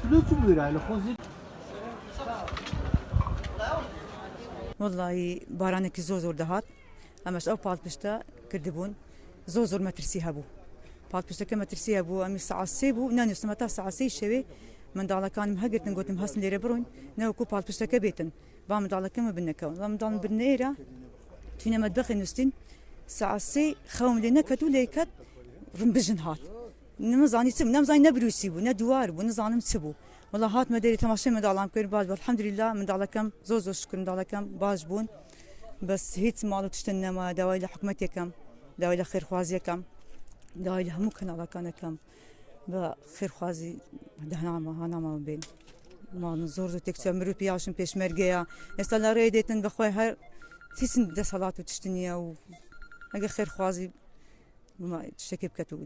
فلوس بيرا لخوزي والله بارانك زور دهات اماش او بال بشتا كردبون زور ما ترسيها بو بال بشتا كما ترسيها بو امي الساعه سيبو ناني سمتا الساعه سي شوي من دالا كان مهجت نقول مهسن لي ربرون ناو كو بال بشتا كبيتن بام دالا كما بنكون بام دال بنيرا فينا مدخل نستين الساعه سي خوم لنا كتو ليكت رمبجن هات نمزاني سب نمزاني نبروسي بو ندوار بو نزانم سبو والله هات مدري تماشي من دالام كير باج الحمد لله من دالا كم زوز شكر من دالا كم باج بون بس هيت مالو تشتنا ما دواي لحكمتي كم دواي لخير خوازي كم دواي لهمو كان على كان كم بخير خوازي دهنا ما بين ما نزور زو تكسر مرو بياشن بيش مرجيا استلا ريدتن بخوي هر تيسن ده صلاة وتشتنيا و اجا خير خوازي ما تشتكي بكتو